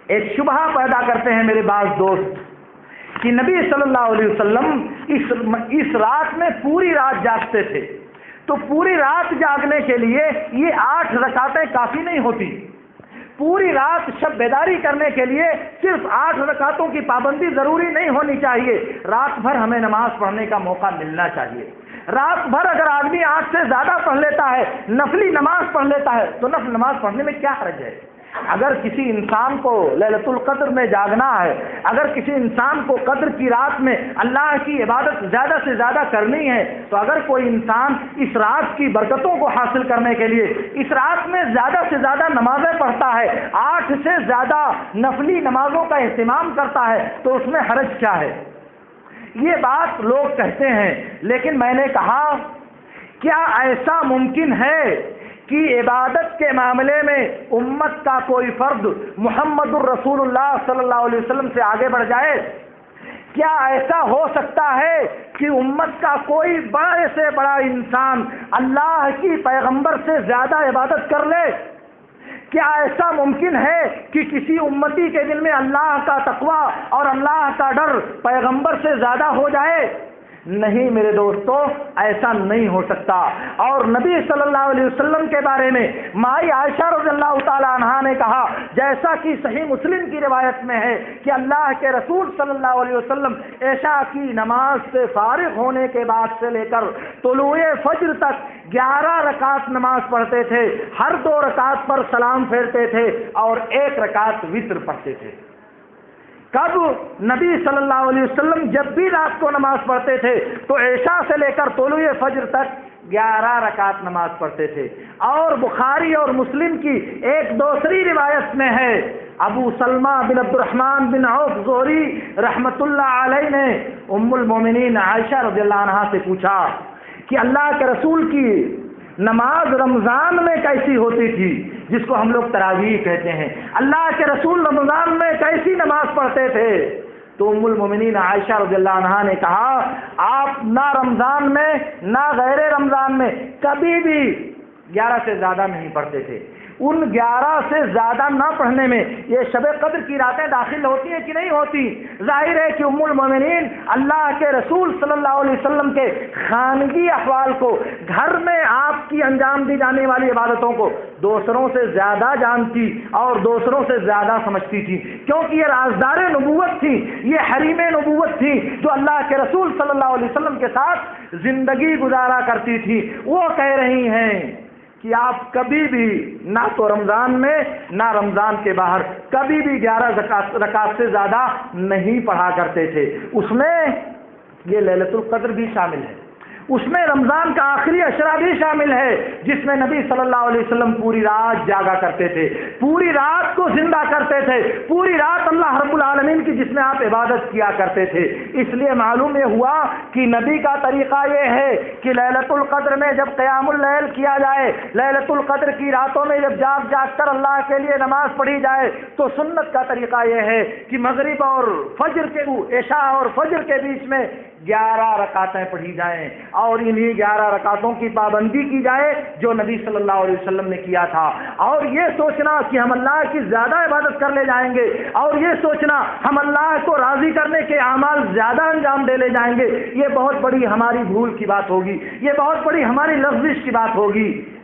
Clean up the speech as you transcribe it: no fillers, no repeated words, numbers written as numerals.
ایک شبہ پیدا کرتے ہیں میرے بعض دوست کہ نبی صلی اللہ علیہ وسلم اس رات میں پوری رات جاگتے تھے، تو پوری رات جاگنے کے لیے یہ 8 رکعتیں کافی نہیں ہوتی۔ پوری رات شب بیداری کرنے کے لیے صرف 8 رکعتوں کی پابندی ضروری نہیں ہونی چاہیے، رات بھر ہمیں نماز پڑھنے کا موقع ملنا چاہیے۔ رات بھر اگر آدمی 8 سے زیادہ پڑھ لیتا ہے، نفلی نماز پڑھ لیتا ہے، تو نفل نماز پڑھنے میں کیا حرج ہے؟ اگر کسی انسان کو لیلۃ القدر میں جاگنا ہے، اگر کسی انسان کو قدر کی رات میں اللہ کی عبادت زیادہ سے زیادہ کرنی ہے، تو اگر کوئی انسان اس رات کی برکتوں کو حاصل کرنے کے لیے اس رات میں زیادہ سے زیادہ نمازیں پڑھتا ہے، 8 سے زیادہ نفلی نمازوں کا اہتمام کرتا ہے، تو اس میں حرج کیا ہے؟ یہ بات لوگ کہتے ہیں، لیکن میں نے کہا کیا ایسا ممکن ہے کہ عبادت کے معاملے میں امت کا کوئی فرد محمد الرسول اللہ صلی اللہ علیہ وسلم سے آگے بڑھ جائے؟ کیا ایسا ہو سکتا ہے کہ امت کا کوئی بڑے سے بڑا انسان اللہ کی پیغمبر سے زیادہ عبادت کر لے؟ کیا ایسا ممکن ہے کہ کسی امتی کے دل میں اللہ کا تقوی اور اللہ کا ڈر پیغمبر سے زیادہ ہو جائے؟ نہیں میرے دوستو، ایسا نہیں ہو سکتا۔ اور نبی صلی اللہ علیہ وسلم کے بارے میں مائی عائشہ رضی اللہ تعالی عنہا نے کہا، جیسا کہ صحیح مسلم کی روایت میں ہے کہ اللہ کے رسول صلی اللہ علیہ وسلم عشاء کی نماز سے فارغ ہونے کے بعد سے لے کر طلوع فجر تک 11 رکعت نماز پڑھتے تھے، ہر 2 رکعت پر سلام پھیرتے تھے اور 1 رکعت وتر پڑھتے تھے۔ کب نبی صلی اللہ علیہ وسلم جب بھی رات کو نماز پڑھتے تھے تو عشاء سے لے کر طلوع فجر تک 11 رکعت نماز پڑھتے تھے۔ اور بخاری اور مسلم کی ایک دوسری روایت میں ہے، ابو سلمہ بن عبد الرحمن بن عوف زہری رحمت اللہ علیہ نے ام المومنین عائشہ رضی اللہ عنہا سے پوچھا کہ اللہ کے رسول کی نماز رمضان میں کیسی ہوتی تھی، جس کو ہم لوگ تراویح کہتے ہیں، اللہ کے رسول رمضان میں کیسی نماز پڑھتے تھے؟ تو ام المومنین عائشہ رضی اللہ عنہا نے کہا، آپ نہ رمضان میں نہ غیر رمضان میں کبھی بھی 11 سے زیادہ نہیں پڑھتے تھے۔ ان 11 سے زیادہ نہ پڑھنے میں یہ شب قدر کی راتیں داخل ہوتی ہیں کہ نہیں ہوتی؟ ظاہر ہے کہ ام المومنین اللہ کے رسول صلی اللہ علیہ وسلم کے خانگی احوال کو، گھر میں آپ کی انجام دی جانے والی عبادتوں کو دوسروں سے زیادہ جانتی اور دوسروں سے زیادہ سمجھتی تھی، کیونکہ یہ رازدار نبوت تھی، یہ حریم نبوت تھی جو اللہ کے رسول صلی اللہ علیہ وسلم کے ساتھ زندگی گزارا کرتی تھی۔ وہ کہہ رہی ہیں کہ آپ کبھی بھی نہ تو رمضان میں نہ رمضان کے باہر کبھی بھی 11 رکعت سے زیادہ نہیں پڑھا کرتے تھے۔ اس میں یہ لیلۃ القدر بھی شامل ہے، اس میں رمضان کا آخری عشرہ بھی شامل ہے، جس میں نبی صلی اللہ علیہ وسلم پوری رات جاگا کرتے تھے، پوری رات کو زندہ کرتے تھے، پوری رات اللہ رب العالمین کی جس میں آپ عبادت کیا کرتے تھے۔ اس لیے معلوم یہ ہوا کہ نبی کا طریقہ یہ ہے کہ لیلۃ القدر میں جب قیام اللیل کیا جائے، لیلۃ القدر کی راتوں میں جب جاگ جاگ کر اللہ کے لیے نماز پڑھی جائے، تو سنت کا طریقہ یہ ہے کہ مغرب اور فجر کے عشاء اور فجر کے بیچ میں 11 رکعتیں پڑھی جائیں اور انہی 11 رکعتوں کی پابندی کی جائے جو نبی صلی اللہ علیہ وسلم نے کیا تھا۔ اور یہ سوچنا کہ ہم اللہ کی زیادہ عبادت کر لے جائیں گے اور یہ سوچنا ہم اللہ کو راضی کرنے کے اعمال زیادہ انجام دے لے جائیں گے، یہ بہت بڑی ہماری بھول کی بات ہوگی، یہ بہت بڑی ہماری لغزش کی بات ہوگی۔